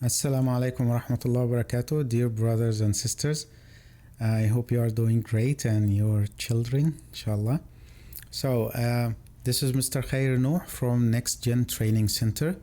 Assalamu alaikum wa rahmatullahi wa barakatuh, dear brothers and sisters. I hope you are doing great and your children, inshallah. So, this is Mr. Khair Noor from Next Gen Training Center.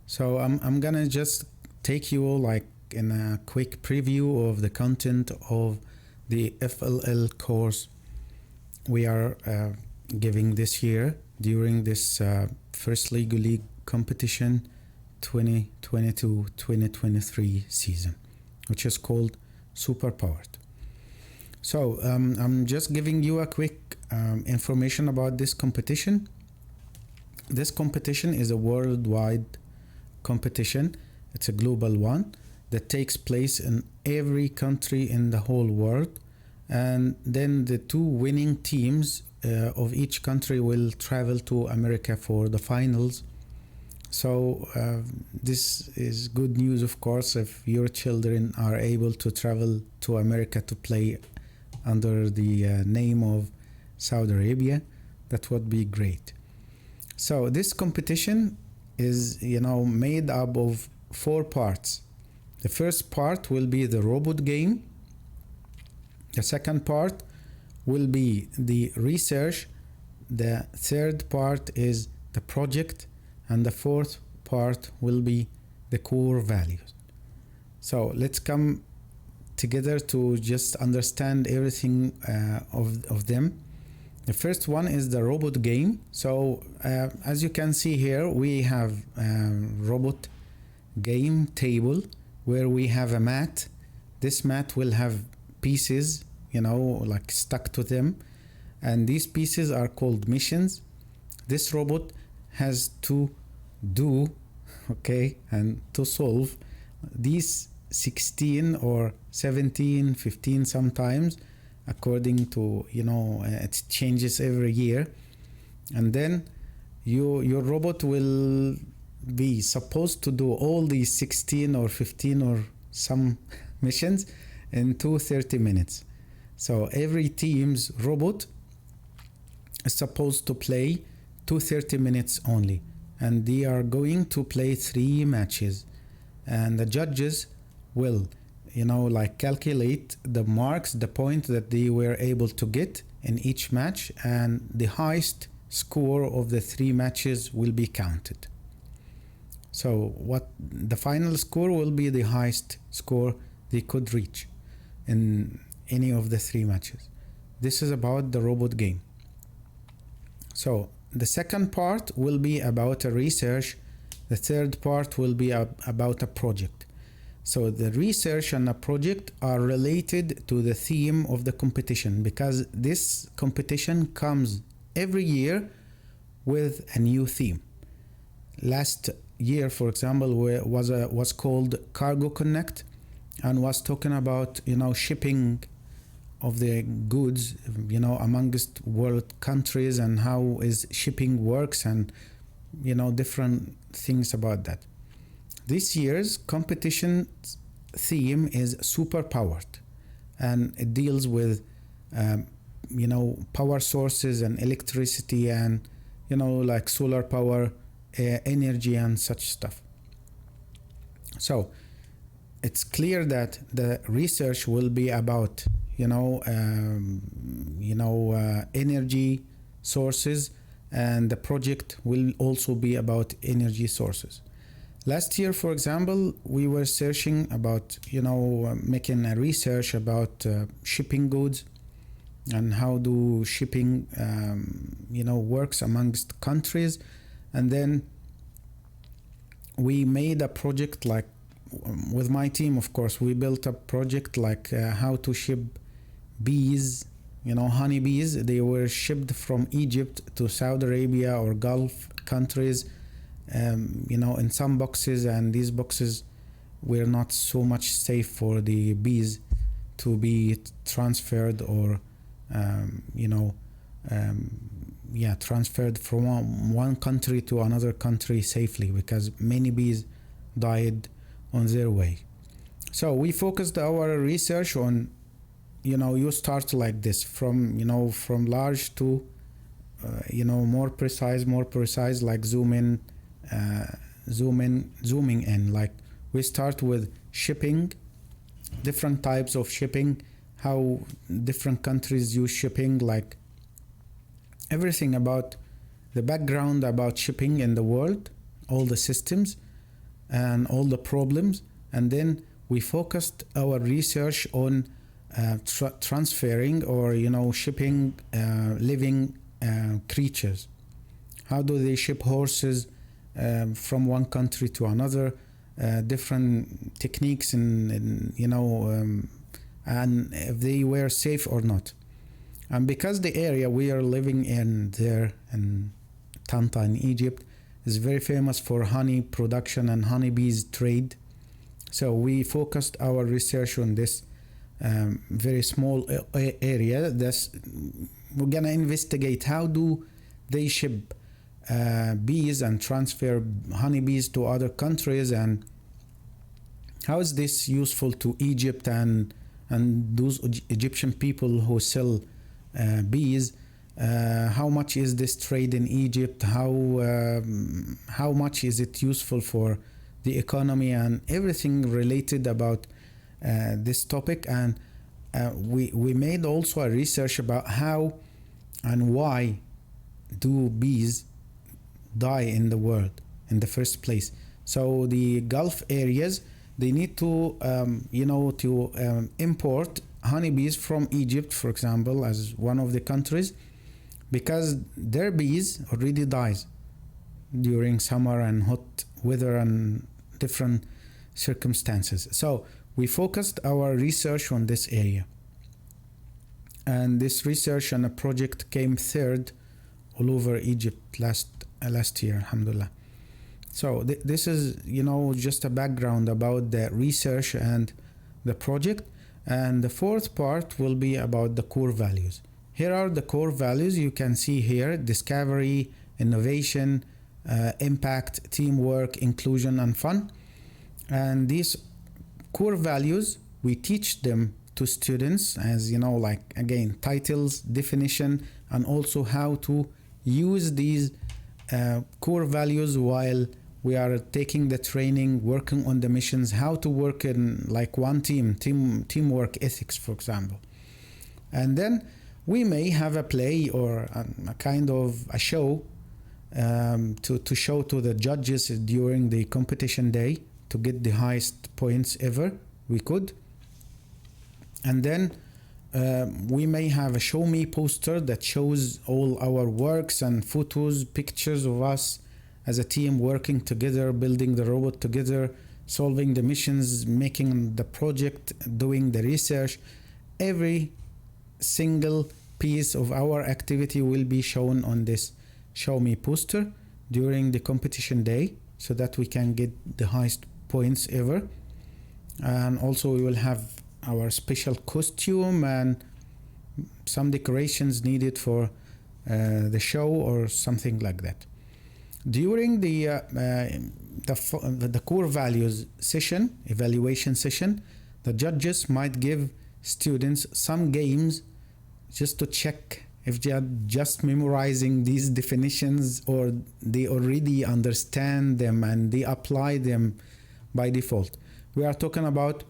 So, I'm gonna just take you like in a quick preview of the content of the FLL course we are giving this year during this first League competition 2022-2023 season, which is called Superpowered. So I'm just giving you a quick information about this competition. This competition is a worldwide competition. It's a global one that takes place in every country in the whole world, and then the two winning teams of each country will travel to America for the finals. So this is good news, of course, if your children are able to travel to America to play under the name of Saudi Arabia. That would be great. So this competition is, made up of 4 parts. The first part will be the robot game. The second part will be the research. The third part is the project. And the fourth part will be the core values. So let's come together to just understand everything of them. The first one is the robot game. So as you can see here, we have a robot game table where we have a mat. This mat will have pieces, like stuck to them. And these pieces are called missions. This robot has to do, and to solve these 16 or 17, 15 sometimes, according to, it changes every year. And then your robot will be supposed to do all these 16 or 15 or some missions in 30 minutes. So every team's robot is supposed to play 30 minutes only. And they are going to play 3 matches. And the judges will, calculate the marks, the point that they were able to get in each match. And the highest score of the 3 matches will be counted. So what the final score will be the highest score they could reach in any of the 3 matches. This is about the robot game. So the second part will be about a research. The third part will be about a project. So the research and a project are related to the theme of the competition, because this competition comes every year with a new theme. Last year, for example, was called Cargo Connect, and was talking about shipping of the goods, amongst world countries, and how is shipping works, and different things about that. This year's competition theme is Superpowered, and it deals with power sources and electricity, and like solar power, energy, and such stuff. So it's clear that the research will be about energy sources, and the project will also be about energy sources. Last year, for example, we were searching about making a research about shipping goods, and how do shipping works amongst countries. And then we made a project, like with my team, of course, we built a project like how to ship bees, honey bees. They were shipped from Egypt to Saudi Arabia or Gulf countries, in some boxes, and these boxes were not so much safe for the bees to be transferred, or transferred from one country to another country safely, because many bees died on their way. So we focused our research on you start like this, from large to more precise, like zooming in, like We start with shipping, different types of shipping, how different countries use shipping, like everything about the background about shipping in the world, all the systems and all the problems. And then we focused our research on transferring or shipping living creatures. How do they ship horses from one country to another? Different techniques and if they were safe or not. And because the area we are living in there in Tanta in Egypt is very famous for honey production and honeybees trade, so we focused our research on this very small area. We're gonna investigate how do they ship bees and transfer honeybees to other countries, and how is this useful to Egypt and those Egyptian people who sell bees. How much is this trade in Egypt? How much is it useful for the economy and everything related about this topic? And we made also a research about how and why do bees die in the world in the first place. So the Gulf areas, they need to import honeybees from Egypt, for example, as one of the countries, because their bees already dies during summer and hot weather and different circumstances. So we focused our research on this area, and this research and a project came third all over Egypt last year, alhamdulillah. So this is just a background about the research and the project. And the fourth part will be about the core values. Here are the core values you can see here: discovery, innovation, impact, teamwork, inclusion, and fun. And these core values, we teach them to students as like again titles, definition, and also how to use these core values while we are taking the training, working on the missions, how to work in like one teamwork ethics, for example. And then we may have a play or a kind of a show to show to the judges during the competition day to get the highest points ever we could. And then we may have a show me poster that shows all our works and photos, pictures of us as a team working together, building the robot together, solving the missions, making the project, doing the research. Every single piece of our activity will be shown on this show me poster during the competition day so that we can get the highest points ever. And also we will have our special costume and some decorations needed for the show or something like that. During the core values session, evaluation session, the judges might give students some games just to check if they are just memorizing these definitions or they already understand them and they apply them by default. We are talking about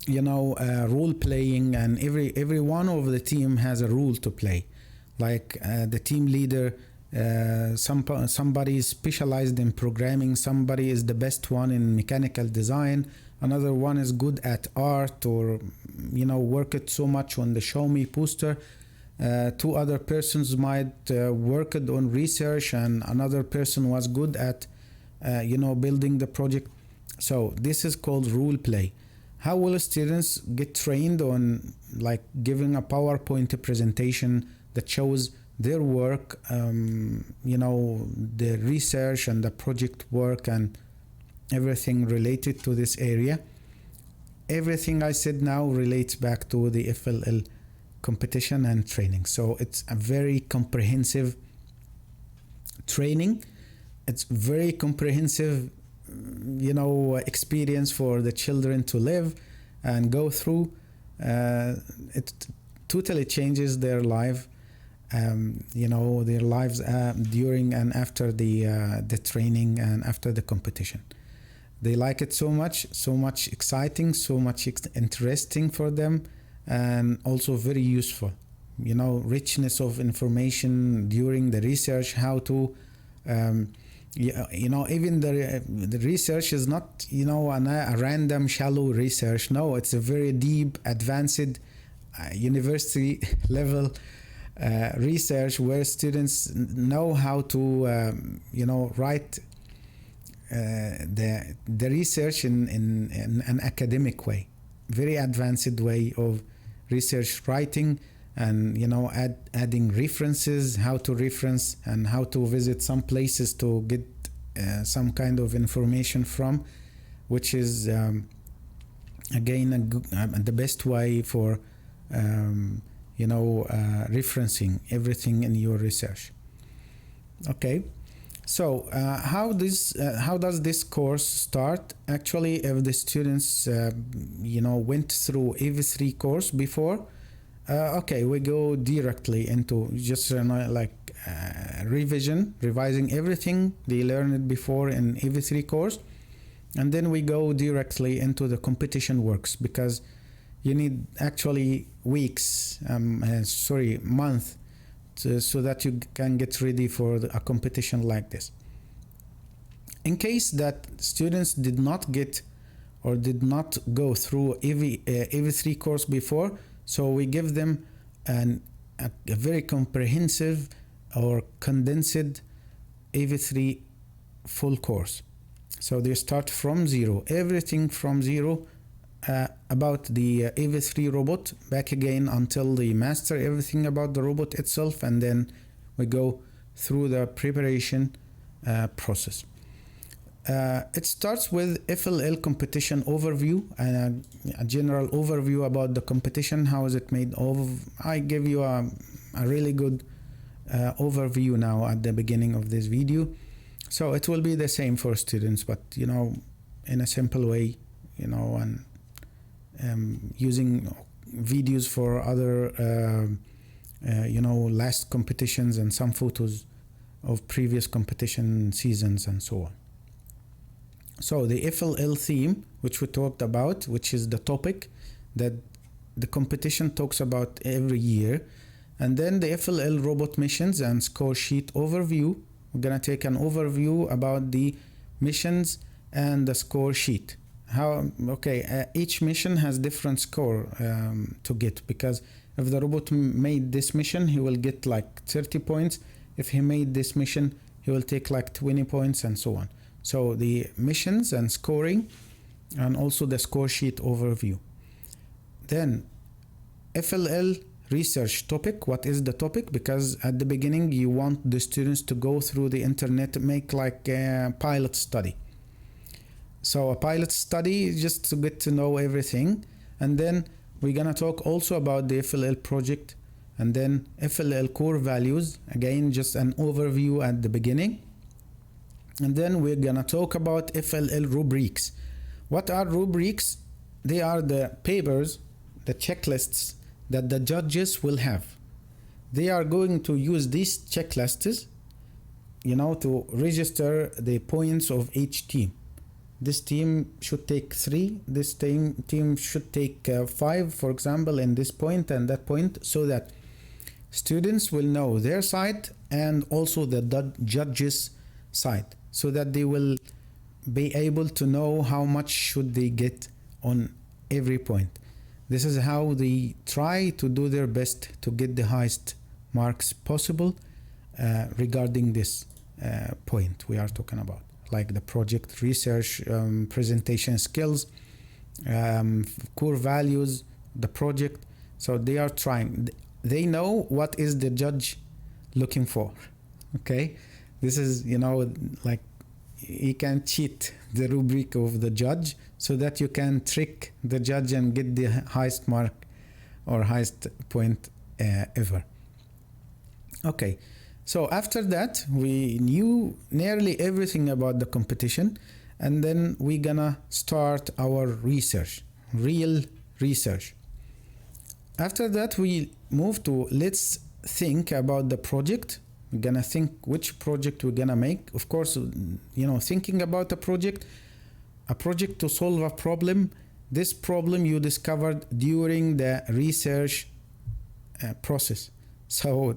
role playing, and every one of the team has a role to play. Like the team leader, somebody is specialized in programming, somebody is the best one in mechanical design, another one is good at art or worked so much on the show me poster. Two other persons might worked on research, and another person was good at building the project. So this is called role play. How will students get trained on like giving a PowerPoint presentation that shows their work, the research and the project work and everything related to this area? Everything I said now relates back to the FLL competition and training. So it's a very comprehensive training. It's very comprehensive experience for the children to live and go through. It totally changes their life, their lives during and after the training and after the competition. They like it so much exciting, so much interesting for them, and also very useful. You know, richness of information during the research, how to you know, even the research is not, you know, a random shallow research. No, it's a very deep, advanced university level research where students know how to you know, write the research in an academic way, very advanced way of research writing, and, you know, adding references, how to reference and how to visit some places to get some kind of information from, which is again the best way for you know, referencing everything in your research. Okay, so how does this course start? Actually, if the students you know, went through EV3 course before, okay, we go directly into just like revising everything they learned before in EV3 course, and then we go directly into the competition works, because you need actually weeks, month, so that you can get ready for a competition like this. In case that students did not get or did not go through EV3 course before, so we give them a very comprehensive or condensed EV3 full course. So they start from zero, everything from zero, about the EV3 robot, back again until they master everything about the robot itself, and then we go through the preparation process. It starts with FLL competition overview and a general overview about the competition. How is it made of? I give you a really good overview now at the beginning of this video. So it will be the same for students, but, you know, in a simple way, you know, and using videos for other you know, last competitions and some photos of previous competition seasons and so on. So the FLL theme, which we talked about, which is the topic that the competition talks about every year, and then the FLL robot missions and score sheet overview. We're gonna take an overview about the missions and the score sheet. Each mission has different score to get, because if the robot made this mission, he will get like 30 points. If he made this mission, he will take like 20 points and so on. So the missions and scoring, and also the score sheet overview. Then FLL research topic. What is the topic? Because at the beginning you want the students to go through the internet, make like a pilot study. So a pilot study just to get to know everything, and then we're gonna talk also about the FLL project, and then FLL core values, again just an overview at the beginning. And then we're gonna talk about FLL rubrics. What are rubrics? They are the papers, the checklists that the judges will have. They are going to use these checklists, you know, to register the points of each team. This team should take 3, this team should take 5, for example, in this point and that point, so that students will know their side and also the judges' side, so that they will be able to know how much should they get on every point. This is how they try to do their best to get the highest marks possible regarding this point we are talking about, like the project, research, presentation skills, core values, the project. So they are trying, they know what is the judge looking for. Okay, this is, you know, like you can cheat the rubric of the judge so that you can trick the judge and get the highest mark or highest point ever. Okay, so after that we knew nearly everything about the competition, and then we're gonna start our research, real research. After that we move to let's think about the project. We're gonna think which project we're gonna make. Of course, you know, thinking about a project, a project to solve a problem. This problem you discovered during the research process. So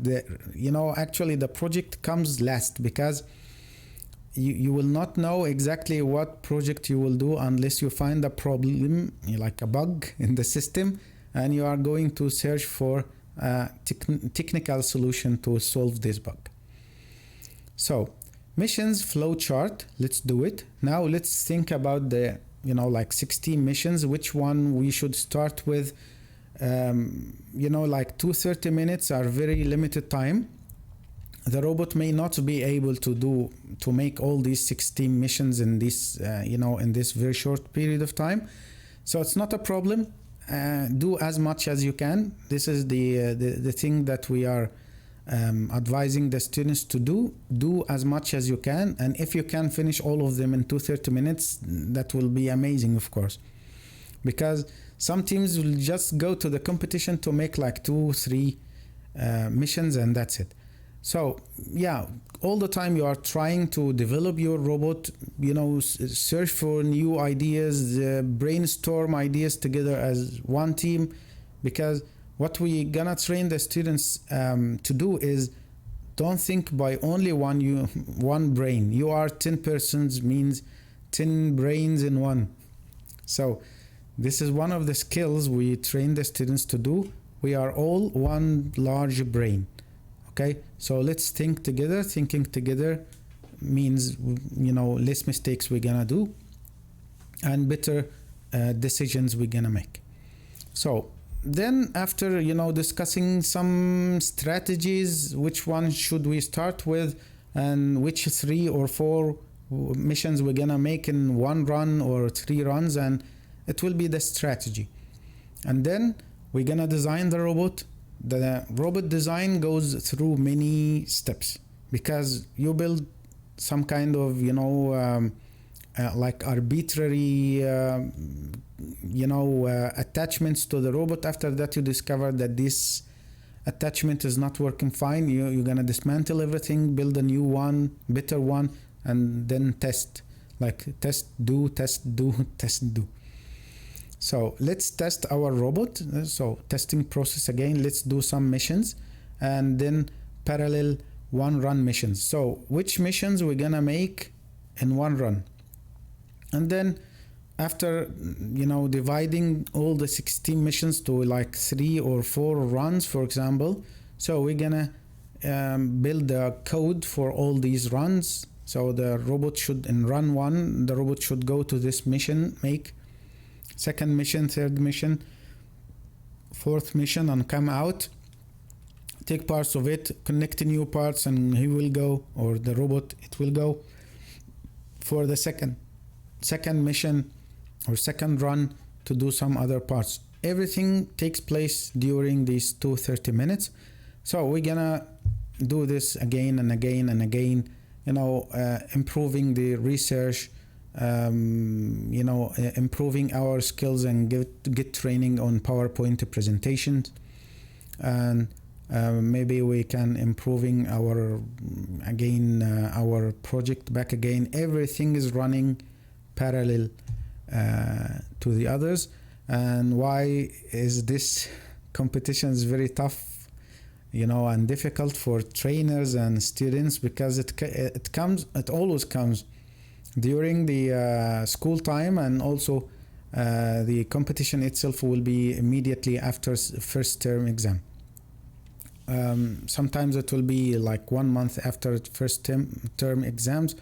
actually the project comes last, because you will not know exactly what project you will do unless you find a problem, like a bug in the system, and you are going to search for a technical solution to solve this bug. So missions flow chart, let's do it. Now let's think about the 16 missions, which one we should start with. 230 minutes are very limited time. The robot may not be able to make all these 16 missions in this in this very short period of time. So it's not a problem. Do as much as you can. This is the thing that we are advising the students to do as much as you can, and if you can finish all of them in 230 minutes, that will be amazing, of course, because some teams will just go to the competition to make like 2-3 missions and that's it. So yeah, all the time you are trying to develop your robot, search for new ideas, brainstorm ideas together as one team, because what we gonna train the students to do is don't think by only one brain. You are 10 persons, means 10 brains in one. So this is one of the skills we train the students to do. We are all one large brain. Okay, so let's think together. Thinking together means less mistakes we're gonna do and better decisions we're gonna make. So then after discussing some strategies, which one should we start with and which 3 or 4 missions we're gonna make in 1 run or 3 runs, and it will be the strategy. And then we're gonna design the robot. The robot design goes through many steps, because you build some kind of like arbitrary attachments to the robot. After that you discover that this attachment is not working fine. You're gonna dismantle everything, build a new one, better one, and then test, like test, do, test, do, test, do. So let's test our robot. So testing process again, let's do some missions and then parallel 1 run missions. So which missions we're gonna make in 1 run, and then after dividing all the 16 missions to like 3 or 4 runs, for example, so we're gonna build the code for all these runs. So the robot should, in run 1, the robot should go to this mission, make 2nd mission, 3rd mission, 4th mission, and come out, take parts of it, connect new parts, and he will go, or the robot, it will go for the second mission or 2nd run to do some other parts. Everything takes place during these 230 minutes. So we're gonna do this again and again and again, improving the research, improving our skills and get training on PowerPoint presentations, and maybe we can improving our project back again. Everything is running parallel to the others. And why is this competition is very tough and difficult for trainers and students? Because it always comes during the school time, and also the competition itself will be immediately after first term exam. Sometimes it will be like 1 month after first term exams,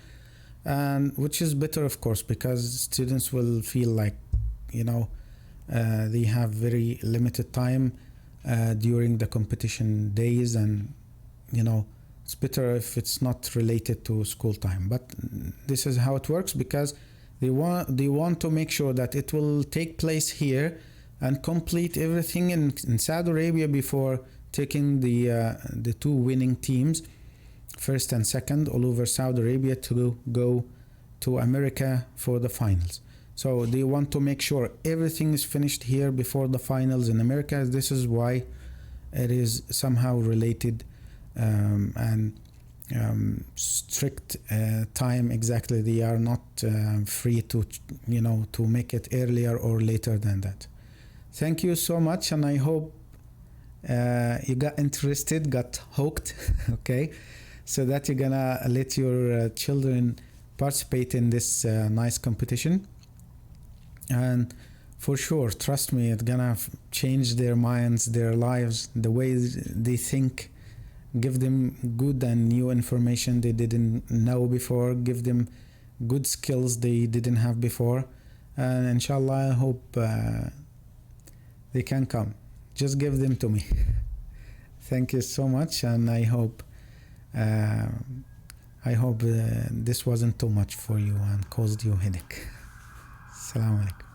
and which is better, of course, because students will feel like they have very limited time during the competition days, and it's better if it's not related to school time. But this is how it works, because they want to make sure that it will take place here and complete everything in Saudi Arabia before taking the 2 winning teams, 1st and 2nd, all over Saudi Arabia to go to America for the finals. So they want to make sure everything is finished here before the finals in America. This is why it is somehow related, and strict time exactly. They are not free to, to make it earlier or later than that. Thank you so much, and I hope you got interested, got hooked, okay, so that you're gonna let your children participate in this nice competition. And for sure, trust me, it's gonna change their minds, their lives, the way they think. Give them good and new information they didn't know before. Give them good skills they didn't have before. And inshallah, I hope they can come. Just give them to me. Thank you so much, and I hope this wasn't too much for you and caused you headache. Assalamu alaikum.